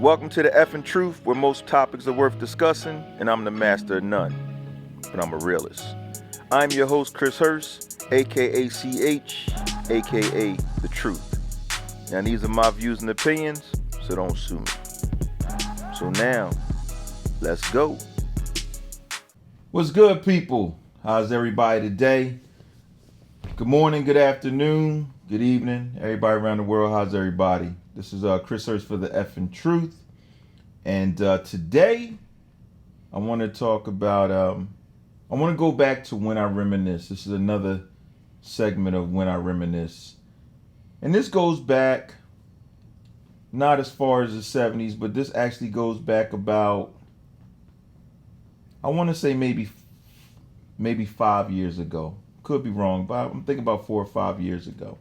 Welcome to the theFNtruth, where most topics are worth discussing, and I'm the master of none, but I'm a realist. I'm your host, Chris Hurst, aka CH, aka The Truth. Now, these are my views and opinions, so don't sue me. So now, let's go. What's good, people? How's everybody today? Good morning, good afternoon, good evening, everybody around the world. How's everybody? This is Chris Hurst for the theFNtruth, and today I want to talk about. I want to go back to When I Reminisce. This is another segment of When I Reminisce, and this goes back not as far as the 70s, but this actually goes back about, I want to say maybe 5 years ago. Could be wrong, but I'm thinking about 4 or 5 years ago.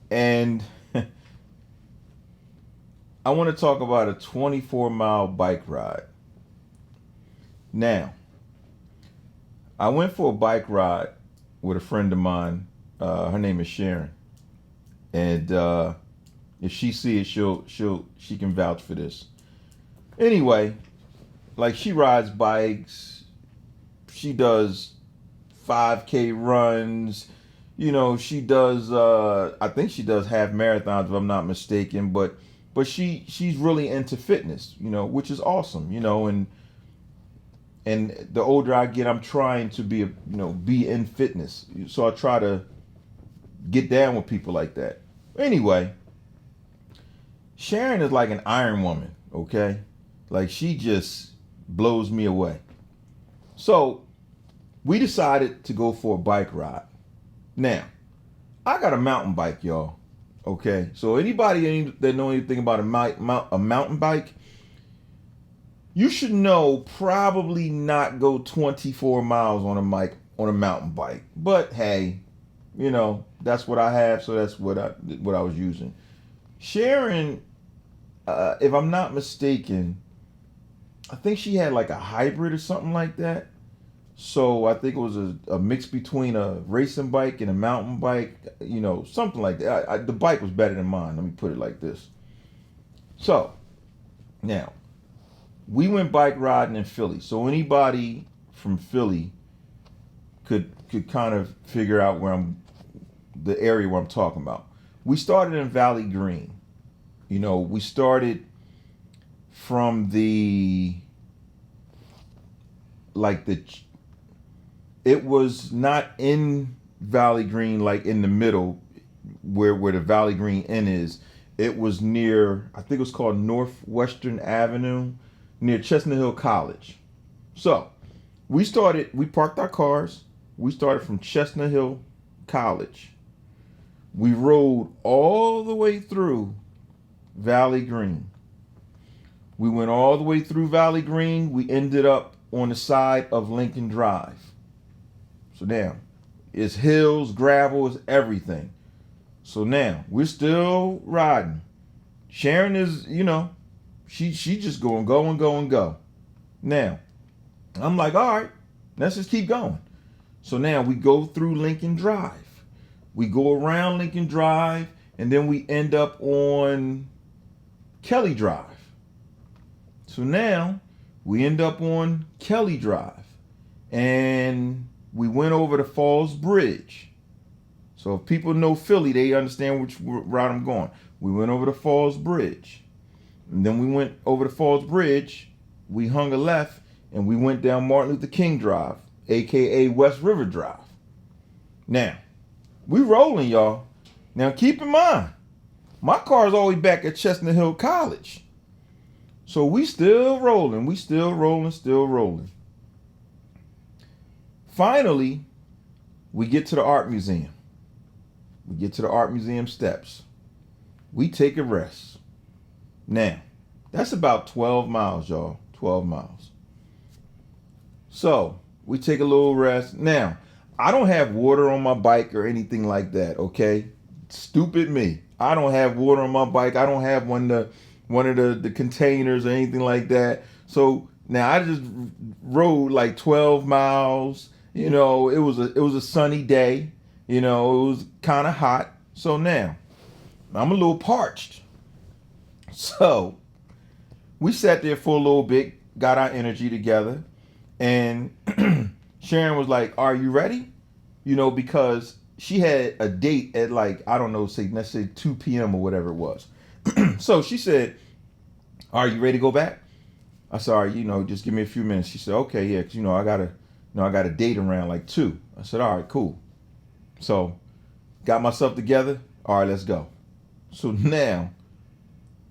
And I want to talk about a 24-mile bike ride. Now, I went for a bike ride with a friend of mine. Her name is Sharon, and if she sees it, she can vouch for this. Anyway, like, she rides bikes, she does 5K runs, she does I think she does half marathons, if I'm not mistaken, but she's really into fitness, which is awesome, and the older I get, I'm trying to be in fitness. So I try to get down with people like that. Anyway, Sharon is like an iron woman, okay? Like, she just blows me away. So we decided to go for a bike ride. Now, I got a mountain bike, y'all. Okay, so anybody that know anything about a mountain bike, you should know probably not go 24 miles on a mountain bike. But hey, that's what I have, so that's what I was using. Sharon, if I'm not mistaken, I think she had like a hybrid or something like that. So I think it was a mix between a racing bike and a mountain bike, something like that. The bike was better than mine. Let me put it like this. So now we went bike riding in Philly. So anybody from Philly could kind of figure out the area where I'm talking about. We started in Valley Green. We started from it was not in Valley Green, like in the middle where the Valley Green Inn is. It was near, I think it was called Northwestern Avenue, near Chestnut Hill College. So we parked our cars. We started from Chestnut Hill College. We rode all the way through Valley Green. We went all the way through Valley Green. We ended up on the side of Lincoln Drive. So now, it's hills, gravel, it's everything. So now, we're still riding. Sharon is, she just going, go. Now, I'm like, all right, let's just keep going. So now we go through Lincoln Drive. We go around Lincoln Drive, and then we end up on Kelly Drive. So now, we end up on Kelly Drive. And we went over the Falls Bridge. So if people know Philly, they understand which route I'm going. We went over the Falls Bridge. And then we went over the Falls Bridge. We hung a left and we went down Martin Luther King Drive, aka West River Drive. Now, we rolling, y'all. Now keep in mind, my car's always back at Chestnut Hill College. So we still rolling. Still rolling. Finally, we get to the art museum. We get to the art museum steps. We take a rest. Now, that's about 12 miles, y'all. 12 miles. So, we take a little rest. Now, I don't have water on my bike or anything like that, okay? Stupid me. I don't have water on my bike. I don't have one of the containers or anything like that. So, now I just rode like 12 miles. It was a sunny day. It was kind of hot. So now I'm a little parched. So we sat there for a little bit, got our energy together, and Sharon was like, "Are you ready?" Because she had a date at like, I don't know, let's say 2 p.m. or whatever it was. So she said, "Are you ready to go back?" I said, "All right, just give me a few minutes." She said, "Okay, yeah, because I got a date around like 2." I said, "All right, cool." So got myself together. All right, let's go. So now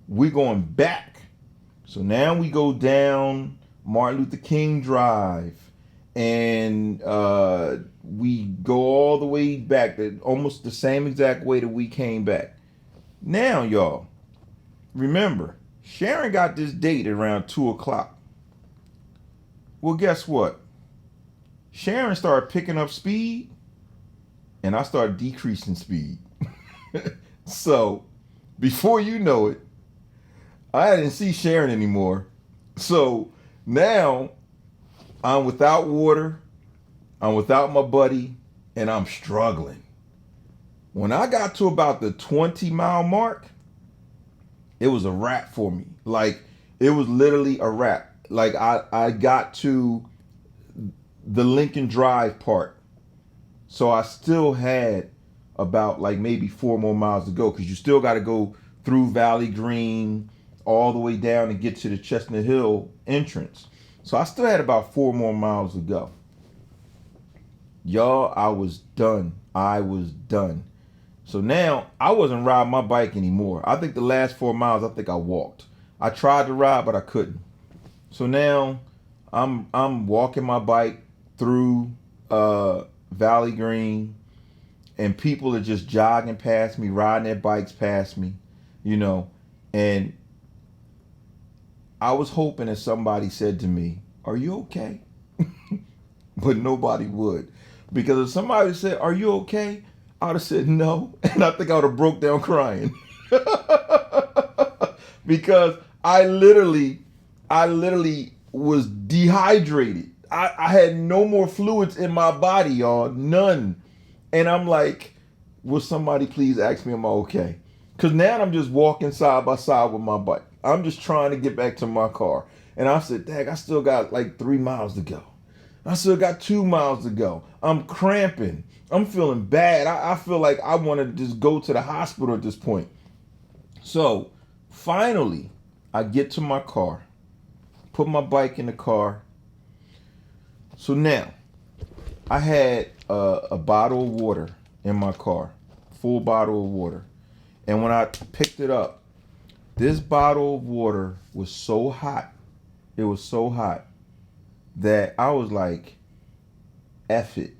we're going back. So now we go down Martin Luther King Drive, and we go all the way back, almost the same exact way that we came back. Now, y'all, remember, Sharon got this date around 2 o'clock. Well, guess what? Sharon started picking up speed, and I started decreasing speed. So, before you know it, I didn't see Sharon anymore. So now I'm without water, I'm without my buddy, and I'm struggling. When I got to about the 20-mile mark, it was a wrap for me. Like, it was literally a wrap. Like, I got to the Lincoln Drive part. So I still had about like maybe 4 more miles to go, because you still got to go through Valley Green all the way down and get to the Chestnut Hill entrance. So I still had about 4 more miles to go. Y'all, I was done. So now I wasn't riding my bike anymore. I think the last 4 miles, I think I walked. I tried to ride, but I couldn't. So now I'm walking my bike through Valley Green, and people are just jogging past me, riding their bikes past me, and I was hoping that somebody said to me, "Are you okay?" But nobody would. Because if somebody said, "Are you okay?" I would have said no. And I think I would have broke down crying. Because I literally was dehydrated. I had no more fluids in my body, y'all. None. And I'm like, will somebody please ask me, am I okay? Because now I'm just walking side by side with my bike. I'm just trying to get back to my car. And I said, dang, I still got like 3 miles to go. I still got 2 miles to go. I'm cramping. I'm feeling bad. I feel like I want to just go to the hospital at this point. So finally, I get to my car, put my bike in the car. So now, I had a bottle of water in my car, full bottle of water. And when I picked it up, this bottle of water was so hot. It was so hot that I was like, F it.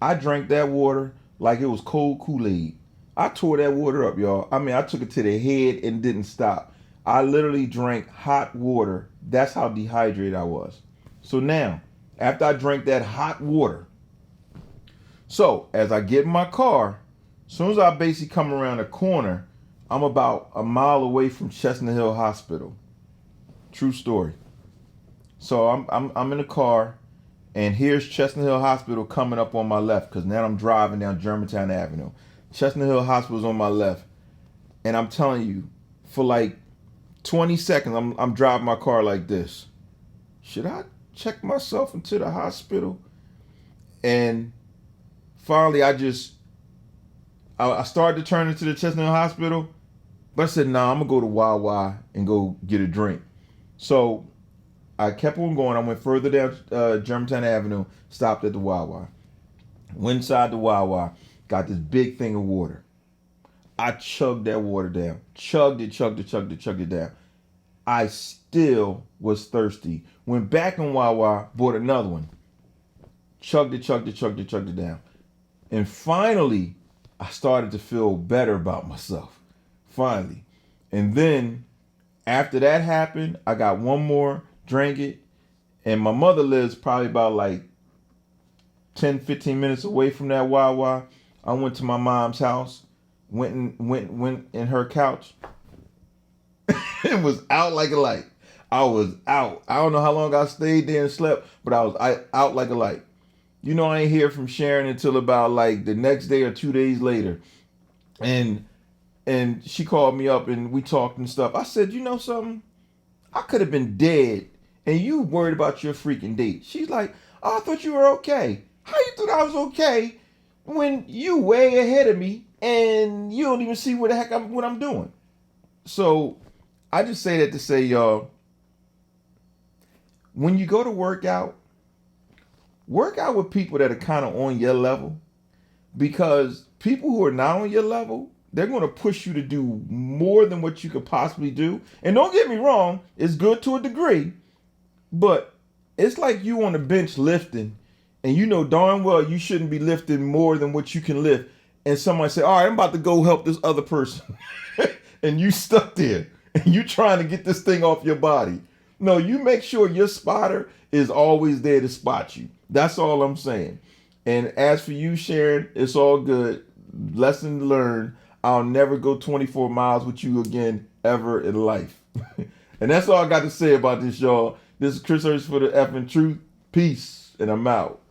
I drank that water like it was cold Kool-Aid. I tore that water up, y'all. I mean, I took it to the head and didn't stop. I literally drank hot water. That's how dehydrated I was. So now, after I drank that hot water, so as I get in my car, as soon as I basically come around the corner, I'm about a mile away from Chestnut Hill Hospital. True story. So I'm in the car, and here's Chestnut Hill Hospital coming up on my left, because now I'm driving down Germantown Avenue. Chestnut Hill Hospital's on my left, and I'm telling you, for like 20 seconds, I'm driving my car like this. Should I check myself into the hospital? And finally, I started to turn into the Chestnut Hill Hospital, but I said, nah, I'm going to go to Wawa and go get a drink. So I kept on going. I went further down Germantown Avenue, stopped at the Wawa. Went inside the Wawa, got this big thing of water. I chugged that water down. Chugged it down. I still was thirsty. Went back in Wawa, bought another one. Chugged it down. And finally, I started to feel better about myself. Finally. And then, after that happened, I got one more, drank it. And my mother lives probably about like 10, 15 minutes away from that Wawa. I went to my mom's house, went in her couch. It was out like a light. I was out. I don't know how long I stayed there and slept, but I was out like a light. I ain't hear from Sharon until about like the next day or 2 days later. And and she called me up and we talked and stuff. I said, you know something? I could have been dead and you worried about your freaking date. She's like, oh, I thought you were okay. How you thought I was okay when you way ahead of me and you don't even see what the heck what I'm doing? So I just say that to say, y'all, when you go to work out with people that are kind of on your level, because people who are not on your level, they're going to push you to do more than what you could possibly do. And don't get me wrong, it's good to a degree, but it's like you on the bench lifting and you know darn well you shouldn't be lifting more than what you can lift. And somebody say, all right, I'm about to go help this other person. And you stuck there and you trying to get this thing off your body. No, you make sure your spotter is always there to spot you. That's all I'm saying. And as for you, Sharon, it's all good. Lesson learned. I'll never go 24 miles with you again ever in life. And that's all I got to say about this, y'all. This is Chris Hurst for the effing truth. Peace, and I'm out.